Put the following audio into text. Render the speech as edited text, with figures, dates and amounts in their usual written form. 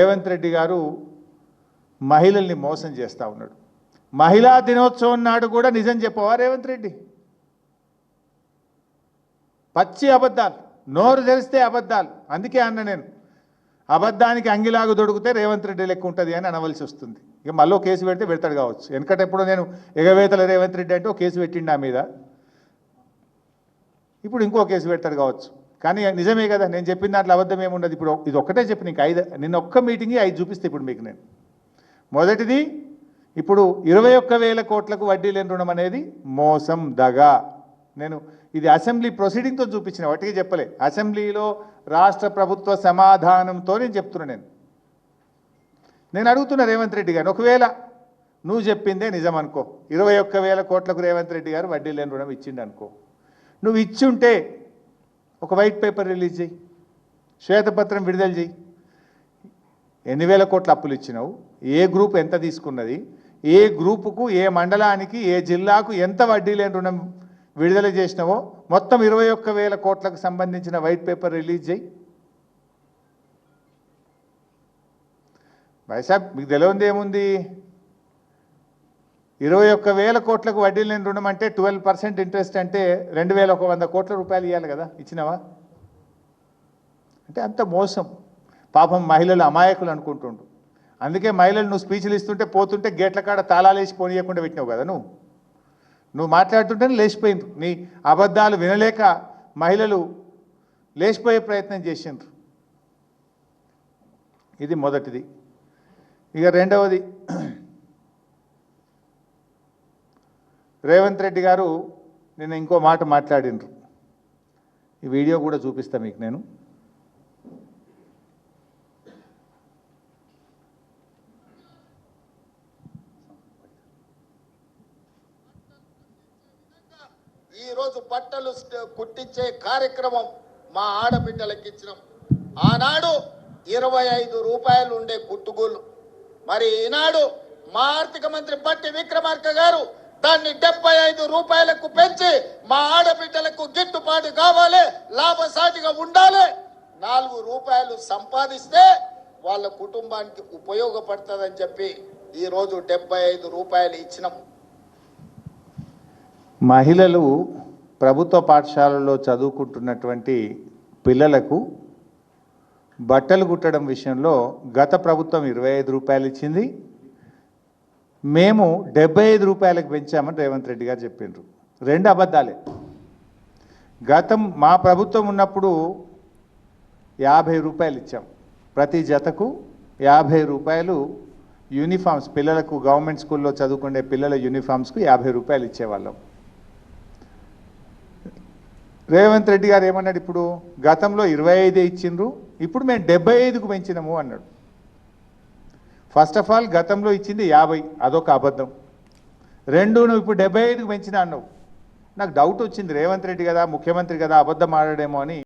రేవంత్ రెడ్డి గారు మహిళల్ని మోసం చేస్తూ ఉన్నాడు. మహిళా దినోత్సవం నాడు కూడా నిజం చెప్పవా రేవంత్ రెడ్డి? పచ్చి అబద్ధాలు, నోరు తెరిస్తే అబద్ధాలు. అందుకే అన్న నేను, అబద్ధానికి అంగిలాగు దొడికితే రేవంత్ రెడ్డి లెక్క ఉంటుంది అని అనవలసి వస్తుంది. ఇక మళ్ళీ కేసు పెడితే పెడతాడు కావచ్చు. వెనకటెప్పుడు నేను ఎగవేతల రేవంత్ రెడ్డి అంటే కేసు పెట్టిండు నా మీద, ఇప్పుడు ఇంకో కేసు పెడతాడు కావచ్చు. కానీ నిజమే కదా, నేను చెప్పిన దాంట్లో అబద్ధం ఏముండదు. ఇప్పుడు ఇది ఒక్కటే చెప్పిన, ఇంకా 5 నిన్న ఒక్క మీటింగ్ 5 చూపిస్తే ఇప్పుడు మీకు నేను. మొదటిది, ఇప్పుడు 21,000 కోట్లకు వడ్డీ లేని రుణం అనేది మోసం, దగా. నేను ఇది అసెంబ్లీ ప్రొసీడింగ్తో చూపించిన, వాటికి చెప్పలే. అసెంబ్లీలో రాష్ట్ర ప్రభుత్వ సమాధానంతో నేను చెప్తున్నా. నేను అడుగుతున్నా రేవంత్ రెడ్డి గారు, ఒకవేళ నువ్వు చెప్పిందే నిజం అనుకో, 21,000 కోట్లకు రేవంత్ రెడ్డి గారు వడ్డీ లేని రుణం ఇచ్చిండు అనుకో, నువ్వు ఇచ్చుంటే ఒక వైట్ పేపర్ రిలీజ్ చేయి, శ్వేతపత్రం విడుదల చేయి. ఎన్ని వేల కోట్ల అప్పులు ఇచ్చినావు, ఏ గ్రూప్ ఎంత తీసుకున్నది, ఏ గ్రూపుకు, ఏ మండలానికి, ఏ జిల్లాకు ఎంత వడ్డీ లేని రుణం విడుదల చేసినావో మొత్తం 21,000 కోట్లకు సంబంధించిన వైట్ పేపర్ రిలీజ్ చేయి. వైసాబ్ మీకు తెలియంది ఏముంది? 21,000 కోట్లకు వడ్డీ లేని రుణం అంటే 12% ఇంట్రెస్ట్ అంటే 2,100 కోట్ల రూపాయలు ఇవ్వాలి కదా, ఇచ్చినావా? అంటే అంత మోసం. పాపం మహిళలు అమాయకులు అనుకుంటుండు. అందుకే మహిళలు నువ్వు స్పీచ్లు ఇస్తుంటే పోతుంటే గేట్ల కాడ తాళాలు వేసి పోనీయకుండా పెట్టినావు కదా. నువ్వు మాట్లాడుతుంటేనే లేచిపోయింది. నీ అబద్ధాలు వినలేక మహిళలు లేచిపోయే ప్రయత్నం చేసిండ్రు. ఇది మొదటిది. ఇక రెండవది, రేవంత్ రెడ్డి గారు నేను ఇంకో మాట మాట్లాడినరు. ఈ వీడియో కూడా చూపిస్తా మీకు నేను. ఈరోజు బట్టలు కుట్టించే కార్యక్రమం మా ఆడబిడ్డలకు ఇచ్చినాం. ఆనాడు 25 రూపాయలు ఉండే కుట్టుగోళ్ళు, మరి ఈనాడు మా ఆర్థిక మంత్రి బట్టి విక్రమార్క గారు దాన్ని 75 రూపాయలకు పెంచి మా ఆడబిడ్డలకు గిట్టుబాటు కావాలి, లాభసాటిగా ఉండాలి. 4 రూపాయలు సంపాదిస్తే వాళ్ళ కుటుంబానికి ఉపయోగపడుతుందని చెప్పి ఈరోజు 75 రూపాయలు ఇచ్చినాం. మహిళలు ప్రభుత్వ పాఠశాలలో చదువుకుంటున్నటువంటి పిల్లలకు బట్టలు కుట్టడం విషయంలో గత ప్రభుత్వం 25 రూపాయలు ఇచ్చింది, మేము 75 రూపాయలకు పెంచామని రేవంత్ రెడ్డి గారు చెప్పిండ్రు. 2 అబద్ధాలే. మా ప్రభుత్వం ఉన్నప్పుడు 50 రూపాయలు ఇచ్చాం, ప్రతి జతకు 50 రూపాయలు. యూనిఫామ్స్ పిల్లలకు, గవర్నమెంట్ స్కూల్లో చదువుకునే పిల్లల యూనిఫామ్స్కు 50 రూపాయలు ఇచ్చేవాళ్ళం. రేవంత్ రెడ్డి గారు ఏమన్నాడు, ఇప్పుడు గతంలో 25 ఇచ్చిండ్రు, ఇప్పుడు మేము 75కు పెంచినాము అన్నాడు. ఫస్ట్ ఆఫ్ ఆల్ గతంలో ఇచ్చింది 50, అదొక అబద్ధం. 2, నువ్వు ఇప్పుడు 75కు పెంచినా అన్నావు. నాకు డౌట్ వచ్చింది, రేవంత్ రెడ్డి కదా, ముఖ్యమంత్రి కదా, అబద్ధం ఆడాడేమో అని.